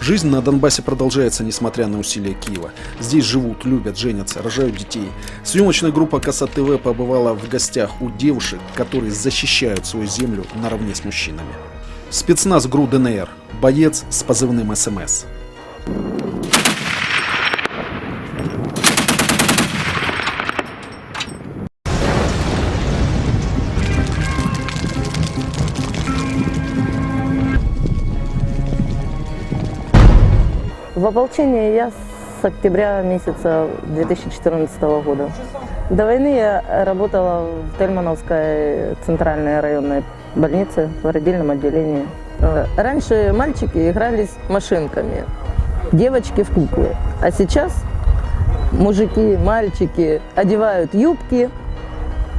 Жизнь на Донбассе продолжается, несмотря на усилия Киева. Здесь живут, любят, женятся, рожают детей. Съемочная группа «Коса ТВ» побывала в гостях у девушек, которые защищают свою землю наравне с мужчинами. Спецназ ГРУ ДНР. Боец с позывным СМС. В ополчении я с октября месяца 2014 года. До войны я работала в Тельмановской центральной районной больнице в родильном отделении. Раньше мальчики игрались машинками, девочки в куклы. А сейчас мужики, мальчики одевают юбки,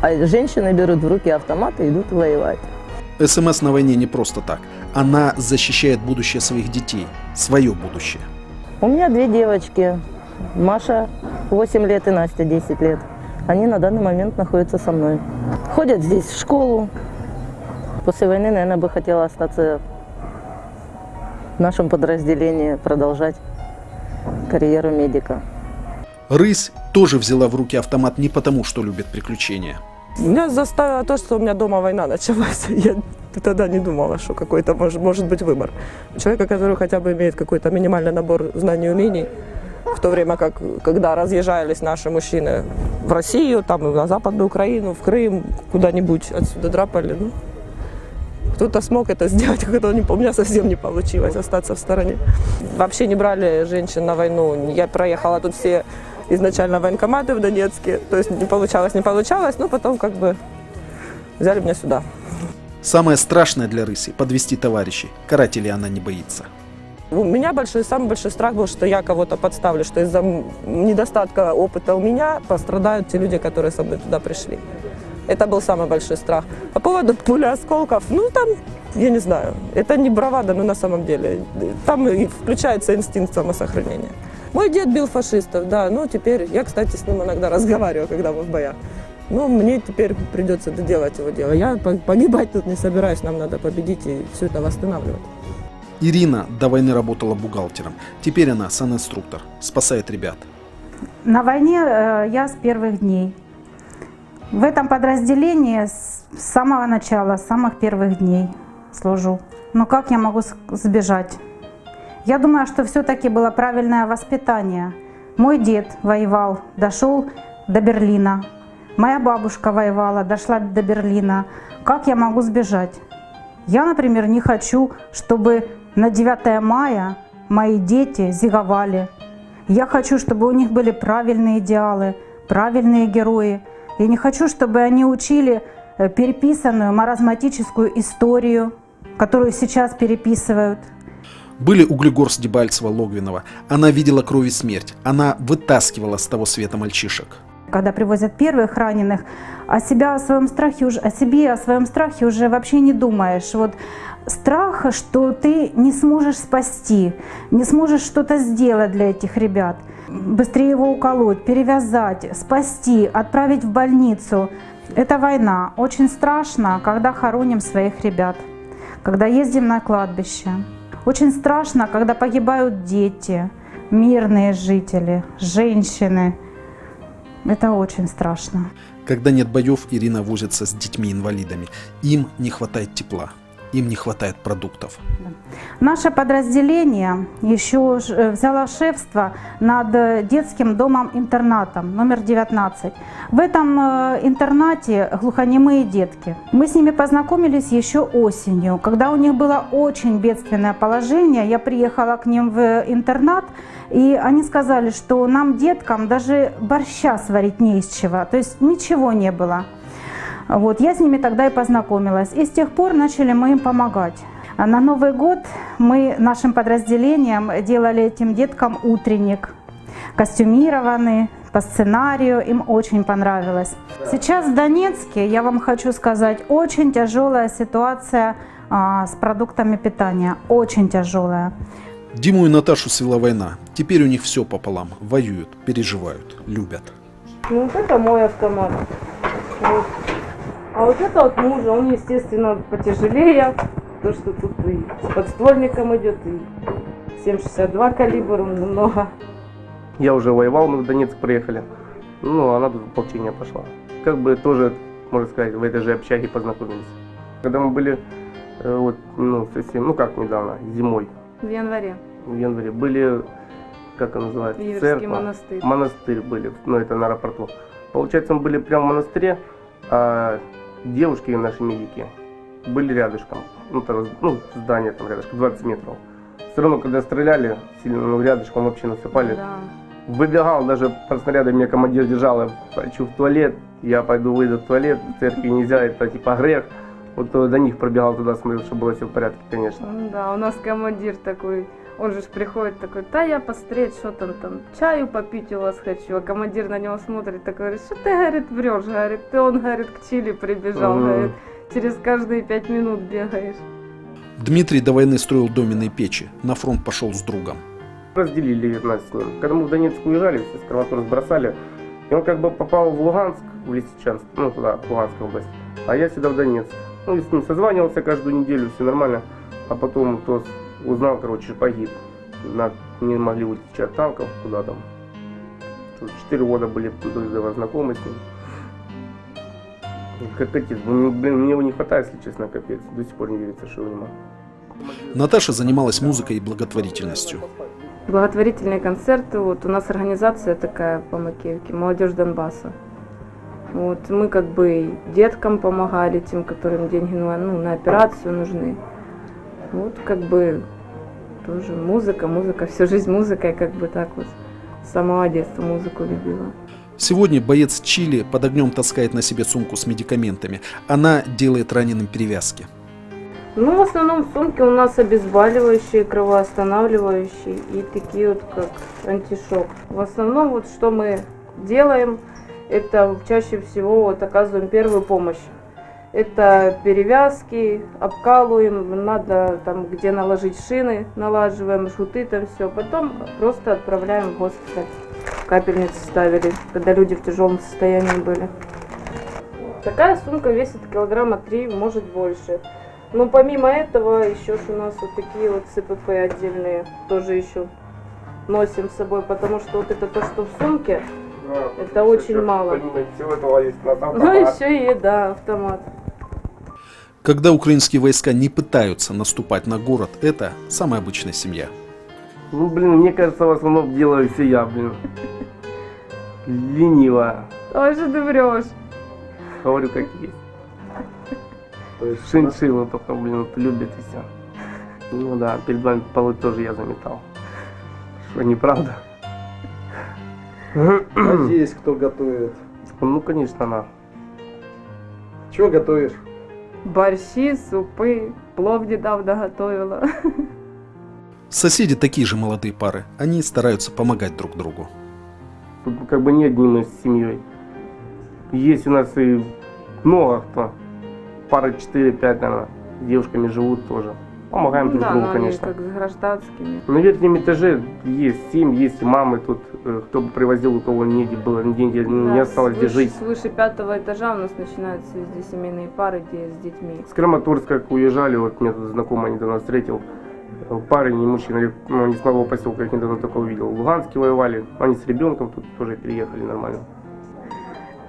а женщины берут в руки автоматы и идут воевать. СМС на войне не просто так. Она защищает будущее своих детей, свое будущее. У меня две девочки, Маша 8 лет и Настя 10 лет. Они на данный момент находятся со мной. Ходят здесь в школу. После войны, наверное, бы хотела остаться в нашем подразделении, продолжать карьеру медика. Рысь тоже взяла в руки автомат не потому, что любит приключения. Меня заставило то, что у меня дома война началась. Я тогда не думала, что какой-то может быть выбор. Человека, который хотя бы имеет какой-то минимальный набор знаний и умений, в то время как, когда разъезжались наши мужчины в Россию, там, на Западную Украину, в Крым, куда-нибудь отсюда драпали. Ну, кто-то смог это сделать, у меня совсем не получилось остаться в стороне. Вообще не брали женщин на войну. Я проехала тут все изначально военкоматы в Донецке, то есть не получалось, но потом как бы взяли меня сюда. Самое страшное для рыси – подвести товарищей. Карателей она не боится. У меня самый большой страх был, что я кого-то подставлю, что из-за недостатка опыта у меня пострадают те люди, которые со мной туда пришли. Это был самый большой страх. По поводу пули осколков, ну там, я не знаю, это не бравада, но на самом деле. Там и включается инстинкт самосохранения. Мой дед бил фашистов, да, ну теперь, я, кстати, с ним иногда разговариваю, когда мы в боях. Но мне теперь придется доделать его дело. Я погибать тут не собираюсь, нам надо победить и все это восстанавливать. Ирина до войны работала бухгалтером. Теперь она санинструктор, спасает ребят. На войне я с первых дней. В этом подразделении с самого начала, с самых первых дней служу. Но как я могу сбежать? Я думаю, что все-таки было правильное воспитание. Мой дед воевал, дошел до Берлина. Моя бабушка воевала, дошла до Берлина. Как я могу сбежать? Я, например, не хочу, чтобы на 9 мая мои дети зиговали. Я хочу, чтобы у них были правильные идеалы, правильные герои. Я не хочу, чтобы они учили переписанную маразматическую историю, которую сейчас переписывают. Были Углегорск, Дебальцево, Логвиново. Она видела кровь и смерть. Она вытаскивала с того света мальчишек. Когда привозят первых раненых, о себе, о своем страхе уже вообще не думаешь. Вот страх, что ты не сможешь спасти, не сможешь что-то сделать для этих ребят. Быстрее его уколоть, перевязать, спасти, отправить в больницу. Это война. Очень страшно, когда хороним своих ребят, когда ездим на кладбище. Очень страшно, когда погибают дети, мирные жители, женщины. Это очень страшно. Когда нет боев, Ирина возится с детьми-инвалидами. Им не хватает тепла, им не хватает продуктов. Наше подразделение еще взяло шефство над детским домом-интернатом номер 19. В этом интернате глухонемые детки. Мы с ними познакомились еще осенью, когда у них было очень бедственное положение. Я приехала к ним в интернат, и они сказали, что нам, деткам, даже борща сварить не из чего, то есть ничего не было. Вот, я с ними тогда и познакомилась, и с тех пор начали мы им помогать. На Новый год мы нашим подразделением делали этим деткам утренник, костюмированный, по сценарию, им очень понравилось. Сейчас в Донецке, я вам хочу сказать, очень тяжелая ситуация с продуктами питания, очень тяжелая. Диму и Наташу свела война. Теперь у них все пополам. Воюют, переживают, любят. Ну, вот это мой автомат. Вот. А вот это от мужа, он, естественно, потяжелее. То, что тут и с подствольником идет, и 7,62 калибр, много. Я уже воевал, мы в Донецк приехали. Ну, она тут в ополчение пошла. Как бы тоже, можно сказать, в этой же общаге познакомились. Когда мы были, вот, ну, совсем, ну как недавно, зимой, В январе. в январе, были, как он называется, Иверский церковь, монастырь. монастырь были, ну это на аэропорту. Получается, мы были прямо в монастыре, а девушки наши медики были рядышком. Ну, там, ну, здание там рядышком, 20 метров. Все равно, когда стреляли, сильно ну, рядышком вообще насыпали. Да. Выбегал, даже под снарядом меня командир держал, я хочу в туалет, я пойду выйду в туалет, в церкви нельзя, это типа грех. Вот до них пробегал туда, смотрел, чтобы было все в порядке, конечно. Ну да, у нас командир такой, он же ж приходит такой, да я посмотреть, что там, чаю попить у вас хочу. А командир на него смотрит, такой говорит, что ты, говорит, врешь, говорит, ты, он, говорит, к Чили прибежал, говорит, через каждые 5 минут бегаешь. Дмитрий до войны строил доменные печи, на фронт пошел с другом. Разделили нас с ним. Когда мы в Донецк уезжали, все с Краматорска сбросали, и он как бы попал в Луганск, в Лисичанск, ну туда, в Луганскую область, а я сюда в Донецк. Ну, и с ним созванивался каждую неделю, все нормально, а потом кто узнал, короче, погиб. Не могли уйти от танков, куда там. 4 года были до этого знакомы с ним. Как отец, блин, мне его не хватает, если честно, капец, до сих пор не верится, что его нема. Наташа занималась музыкой и благотворительностью. Благотворительные концерты, вот у нас организация такая по Макеевке, молодежь Донбасса. Вот мы как бы деткам помогали, тем, которым деньги на операцию нужны. Вот как бы тоже музыка, всю жизнь музыкой, как бы так вот. С самого детства музыку любила. Сегодня боец Чили под огнем таскает на себе сумку с медикаментами. Она делает раненым перевязки. Ну, в основном в сумке у нас обезболивающие, кровоостанавливающие и такие вот как антишок. В основном вот что мы делаем, это чаще всего вот оказываем первую помощь. Это перевязки, обкалываем, надо там где наложить шины, налаживаем, жгуты там все. Потом просто отправляем в госпиталь. Капельницы ставили, когда люди в тяжелом состоянии были. Такая сумка весит килограмма 3, может больше. Но помимо этого еще ж у нас вот такие вот ЦПП отдельные тоже еще носим с собой, потому что вот это то, что в сумке, это очень мало. Всего этого есть Ну еще и еда, автомат. Когда украинские войска не пытаются наступать на город, это самая обычная семья. Ну, блин, мне кажется, в основном делаю все я, блин. Лениво. Ой, что ты врешь. Говорю, как есть. То есть шиншиллу только, блин, вот любят и все. Ну да, перед вами полы тоже я заметал. Что, неправда? А здесь кто готовит? Ну, конечно, она. Чего готовишь? Борщи, супы, плов недавно готовила. Соседи такие же молодые пары. Они стараются помогать друг другу. Тут как бы не одним из семьей. Есть у нас и много кто. Пары 4-5, наверное, с девушками живут тоже. Помогаем друг другу, но конечно. они как с гражданскими. На верхнем этаже есть семьи, есть и мамы тут. Кто бы привозил, у кого негде было, деньги не осталось где жить. Свыше 5-го этажа у нас начинаются везде семейные пары, где с детьми. С Краматорска как уезжали, вот меня тут знакомый недавно встретил. Парень и мужчина, ну, не с моего поселка, их недавно только увидел. В Луганске воевали, они с ребенком тут тоже переехали нормально.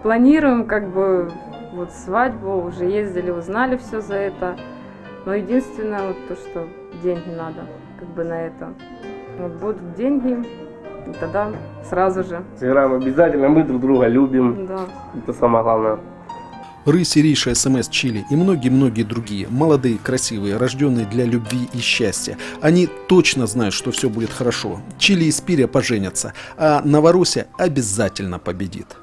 Планируем как бы вот свадьбу, уже ездили, узнали все за это. Но единственное вот то, что деньги надо как бы на это. Вот будут деньги, и тогда сразу же. Сыграем обязательно, мы друг друга любим, Да. это самое главное. Рысь, Ириша, СМС, Чили и многие-многие другие, молодые, красивые, рожденные для любви и счастья. Они точно знают, что все будет хорошо. Чили и Спиря поженятся, а Новороссия обязательно победит.